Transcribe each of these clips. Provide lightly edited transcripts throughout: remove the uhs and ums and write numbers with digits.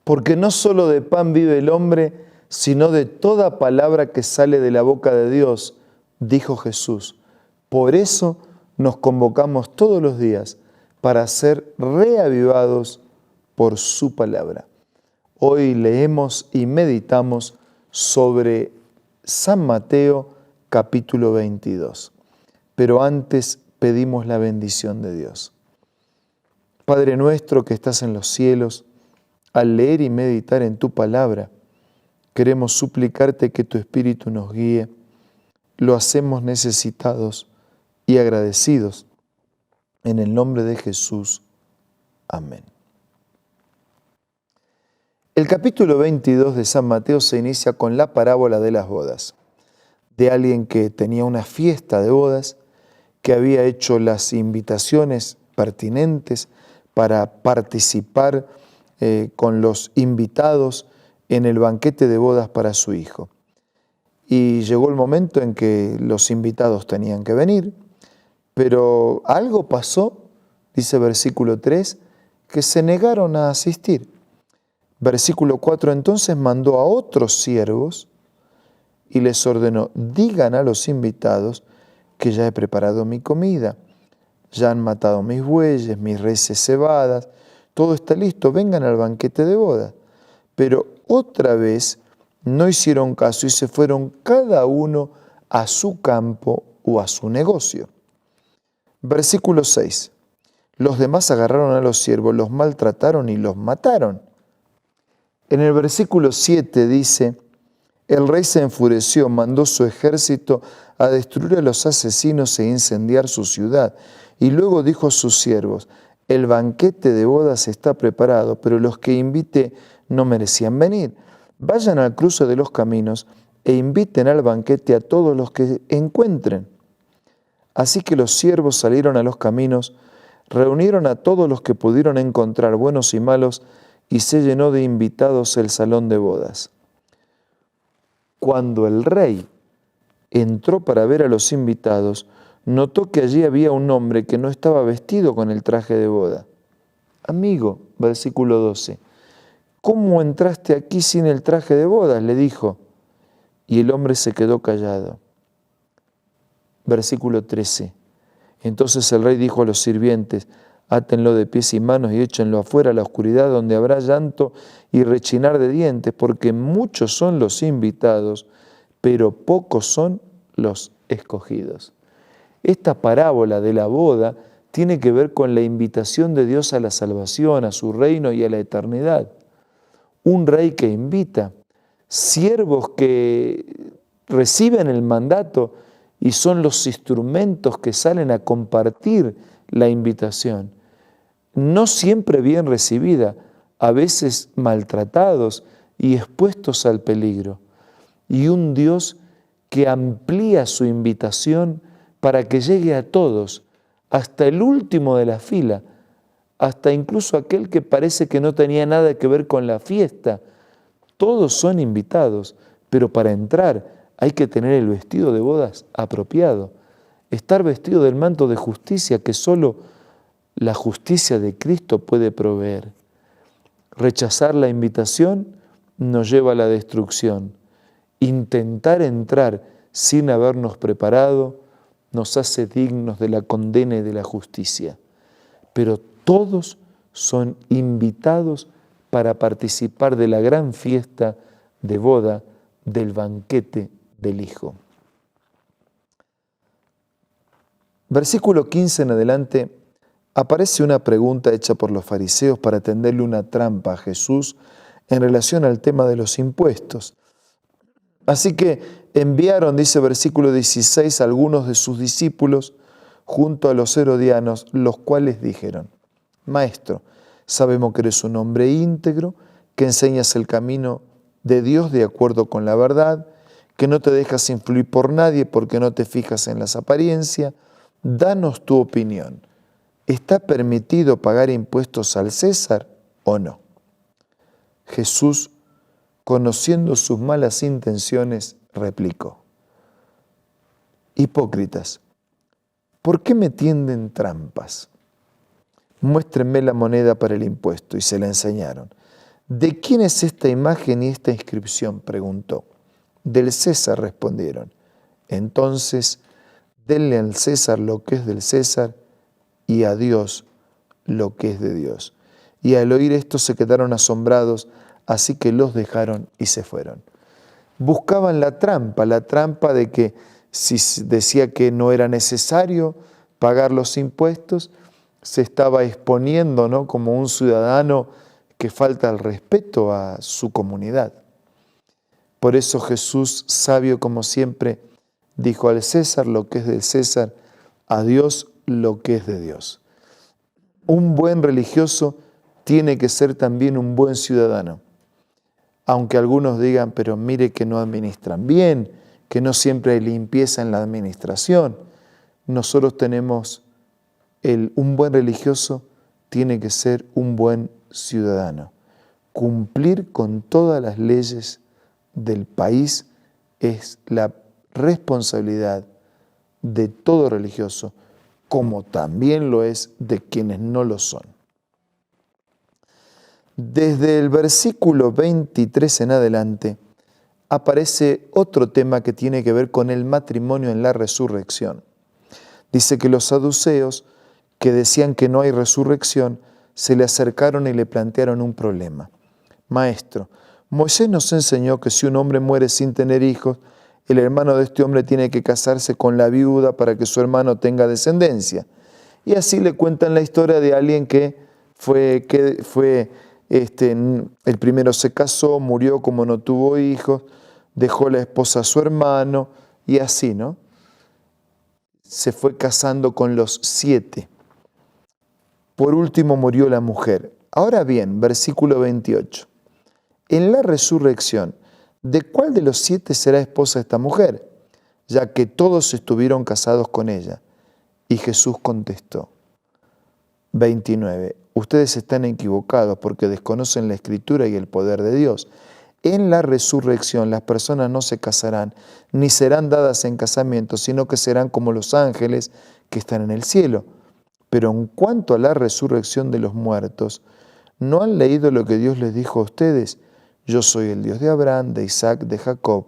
Porque no solo de pan vive el hombre, sino de toda palabra que sale de la boca de Dios, dijo Jesús. Por eso nos convocamos todos los días para ser reavivados por su palabra. Hoy leemos y meditamos sobre San Mateo capítulo 22. Pero antes pedimos la bendición de Dios. Padre nuestro que estás en los cielos, al leer y meditar en tu palabra, queremos suplicarte que tu Espíritu nos guíe. Lo hacemos necesitados y agradecidos. En el nombre de Jesús. Amén. El capítulo 22 de San Mateo se inicia con la parábola de las bodas, de alguien que tenía una fiesta de bodas, que había hecho las invitaciones pertinentes para participar con los invitados en el banquete de bodas para su hijo. Y llegó el momento en que los invitados tenían que venir, pero algo pasó, dice versículo 3, que se negaron a asistir. Versículo 4, entonces mandó a otros siervos y les ordenó, digan a los invitados que ya he preparado mi comida, ya han matado mis bueyes, mis reses cebadas, todo está listo, vengan al banquete de boda. Pero otra vez no hicieron caso y se fueron cada uno a su campo o a su negocio. Versículo 6. Los demás agarraron a los siervos, los maltrataron y los mataron. En el versículo 7 dice, el rey se enfureció, mandó su ejército a destruir a los asesinos e incendiar su ciudad. Y luego dijo a sus siervos, el banquete de bodas está preparado, pero los que invité no merecían venir. Vayan al cruce de los caminos e inviten al banquete a todos los que encuentren. Así que los siervos salieron a los caminos, reunieron a todos los que pudieron encontrar, buenos y malos, y se llenó de invitados el salón de bodas. Cuando el rey entró para ver a los invitados, notó que allí había un hombre que no estaba vestido con el traje de boda. Amigo, versículo 12, ¿cómo entraste aquí sin el traje de bodas?, le dijo. Y el hombre se quedó callado. Versículo 13, entonces el rey dijo a los sirvientes, átenlo de pies y manos y échenlo afuera a la oscuridad donde habrá llanto y rechinar de dientes, porque muchos son los invitados, pero pocos son los escogidos. Esta parábola de la boda tiene que ver con la invitación de Dios a la salvación, a su reino y a la eternidad. Un rey que invita, siervos que reciben el mandato y son los instrumentos que salen a compartir la invitación. No siempre bien recibida, a veces maltratados y expuestos al peligro. Y un Dios que amplía su invitación para que llegue a todos, hasta el último de la fila, hasta incluso aquel que parece que no tenía nada que ver con la fiesta. Todos son invitados, pero para entrar hay que tener el vestido de bodas apropiado, estar vestido del manto de justicia que solo la justicia de Cristo puede proveer. Rechazar la invitación nos lleva a la destrucción. Intentar entrar sin habernos preparado nos hace dignos de la condena y de la justicia. Pero todos son invitados para participar de la gran fiesta de boda del banquete del Hijo. Versículo 15 en adelante aparece una pregunta hecha por los fariseos para tenderle una trampa a Jesús en relación al tema de los impuestos. Así que enviaron, dice versículo 16, algunos de sus discípulos junto a los herodianos, los cuales dijeron, Maestro, sabemos que eres un hombre íntegro, que enseñas el camino de Dios de acuerdo con la verdad, que no te dejas influir por nadie porque no te fijas en las apariencias. Danos tu opinión. ¿Está permitido pagar impuestos al César o no? Jesús, conociendo sus malas intenciones, replicó, hipócritas, ¿por qué me tienden trampas? Muéstrenme la moneda para el impuesto, y se la enseñaron. ¿de quién es esta imagen y esta inscripción?, preguntó. Del César, respondieron. Entonces, denle al César lo que es del César y a Dios lo que es de Dios. Y al oír esto se quedaron asombrados, así que los dejaron y se fueron. Buscaban la trampa de que si decía que no era necesario pagar los impuestos, se estaba exponiendo, ¿no?, como un ciudadano que falta el respeto a su comunidad. Por eso Jesús, sabio como siempre, dijo al César lo que es del César, a Dios lo que es de Dios. Un buen religioso tiene que ser también un buen ciudadano. Aunque algunos digan, pero mire que no administran bien, que no siempre hay limpieza en la administración. Nosotros tenemos un buen religioso tiene que ser un buen ciudadano. Cumplir con todas las leyes del país es la responsabilidad de todo religioso, como también lo es de quienes no lo son. Desde el versículo 23 en adelante aparece otro tema que tiene que ver con el matrimonio en la resurrección. Dice que los saduceos, que decían que no hay resurrección, se le acercaron y le plantearon un problema. Maestro, Moisés nos enseñó que si un hombre muere sin tener hijos, el hermano de este hombre tiene que casarse con la viuda para que su hermano tenga descendencia. Y así le cuentan la historia de alguien que el primero se casó, murió como no tuvo hijos, dejó la esposa a su hermano y así, ¿no? Se fue casando con los 7. Por último murió la mujer. Ahora bien, versículo 28. En la resurrección, ¿de cuál de los 7 será esposa esta mujer? Ya que todos estuvieron casados con ella. Y Jesús contestó. 29. Ustedes están equivocados porque desconocen la Escritura y el poder de Dios. En la resurrección las personas no se casarán, ni serán dadas en casamiento, sino que serán como los ángeles que están en el cielo. Pero en cuanto a la resurrección de los muertos, ¿no han leído lo que Dios les dijo a ustedes? Yo soy el Dios de Abraham, de Isaac, de Jacob.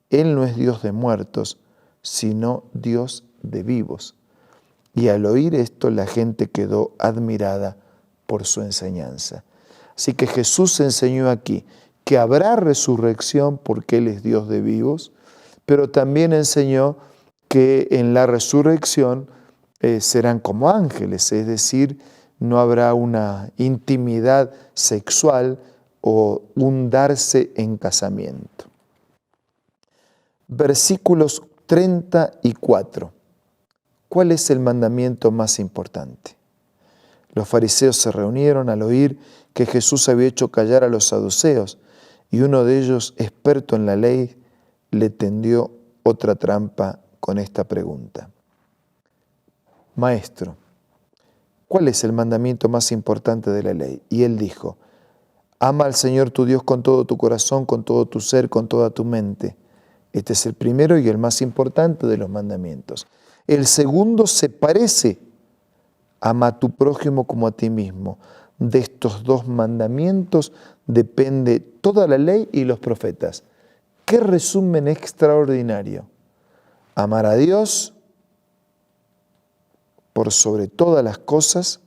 Él no es Dios de muertos, sino Dios de vivos. Y al oír esto, la gente quedó admirada por su enseñanza. Así que Jesús enseñó aquí que habrá resurrección porque Él es Dios de vivos, pero también enseñó que en la resurrección serán como ángeles, es decir, no habrá una intimidad sexual o un darse en casamiento. Versículos 34. ¿Cuál es el mandamiento más importante? Los fariseos se reunieron al oír que Jesús había hecho callar a los saduceos y uno de ellos, experto en la ley, le tendió otra trampa con esta pregunta. Maestro, ¿cuál es el mandamiento más importante de la ley? Y él dijo, ama al Señor tu Dios con todo tu corazón, con todo tu ser, con toda tu mente. Este es el primero y el más importante de los mandamientos. El segundo se parece, ama a tu prójimo como a ti mismo. De estos 2 mandamientos depende toda la ley y los profetas. ¡Qué resumen extraordinario! Amar a Dios por sobre todas las cosas,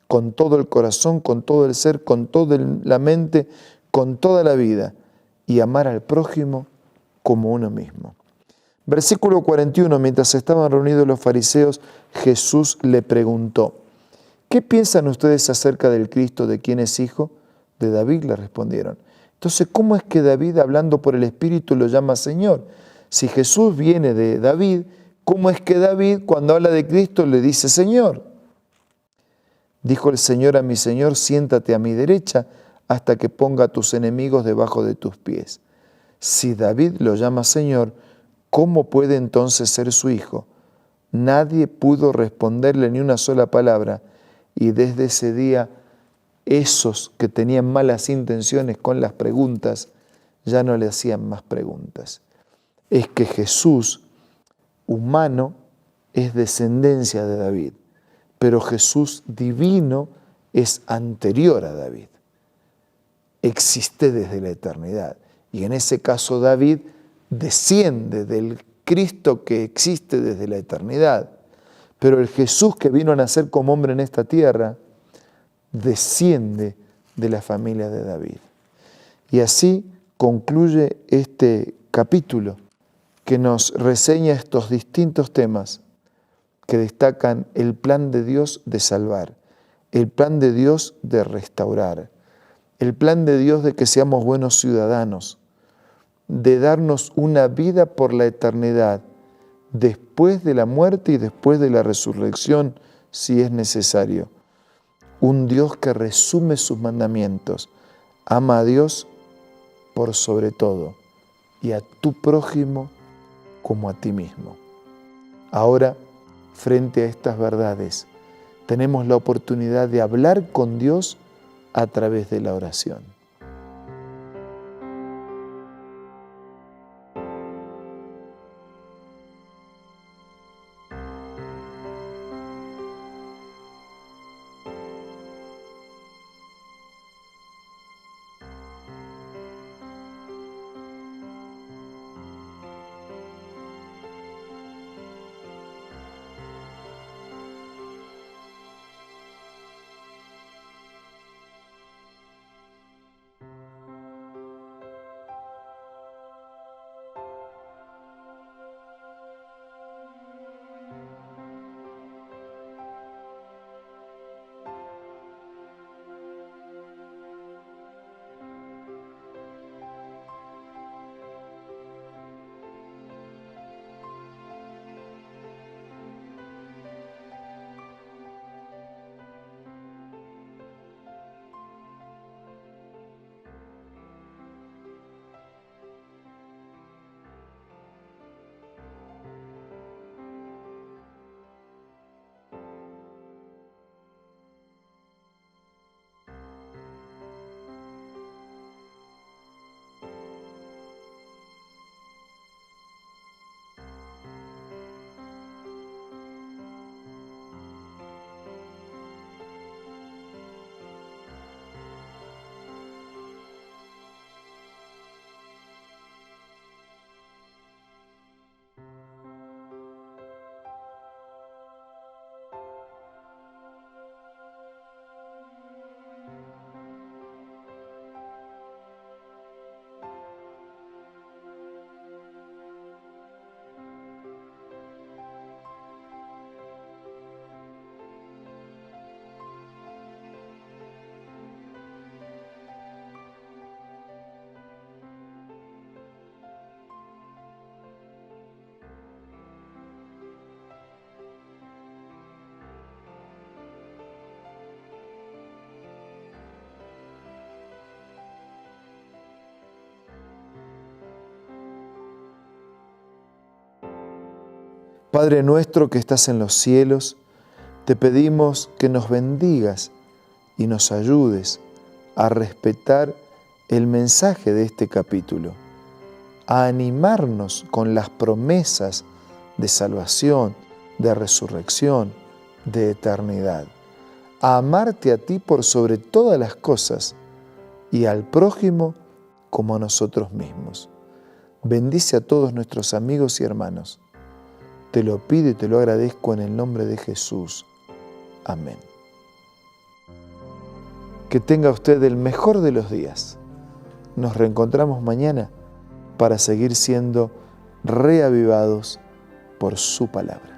con todo el corazón, con todo el ser, con toda la mente, con toda la vida, y amar al prójimo como uno mismo. Versículo 41, mientras estaban reunidos los fariseos, Jesús le preguntó, ¿qué piensan ustedes acerca del Cristo, de quién es hijo? De David, le respondieron. Entonces, ¿cómo es que David, hablando por el Espíritu, lo llama Señor? Si Jesús viene de David, ¿cómo es que David, cuando habla de Cristo, le dice Señor? Dijo el Señor a mi Señor, siéntate a mi derecha hasta que ponga a tus enemigos debajo de tus pies. Si David lo llama Señor, ¿cómo puede entonces ser su hijo? Nadie pudo responderle ni una sola palabra, y desde ese día esos que tenían malas intenciones con las preguntas ya no le hacían más preguntas. Es que Jesús, humano, es descendencia de David, pero Jesús divino es anterior a David. existe desde la eternidad. Y en ese caso David desciende del Cristo que existe desde la eternidad. Pero el Jesús que vino a nacer como hombre en esta tierra desciende de la familia de David. Y así concluye este capítulo que nos reseña estos distintos temas que destacan el plan de Dios de salvar, el plan de Dios de restaurar, el plan de Dios de que seamos buenos ciudadanos, de darnos una vida por la eternidad, después de la muerte y después de la resurrección, si es necesario. Un Dios que resume sus mandamientos. Ama a Dios por sobre todo y a tu prójimo como a ti mismo. Ahora, frente a estas verdades, tenemos la oportunidad de hablar con Dios a través de la oración. Padre nuestro que estás en los cielos, te pedimos que nos bendigas y nos ayudes a respetar el mensaje de este capítulo, a animarnos con las promesas de salvación, de resurrección, de eternidad, a amarte a ti por sobre todas las cosas y al prójimo como a nosotros mismos. Bendice a todos nuestros amigos y hermanos. Te lo pido y te lo agradezco en el nombre de Jesús. Amén. Que tenga usted el mejor de los días. Nos reencontramos mañana para seguir siendo reavivados por su palabra.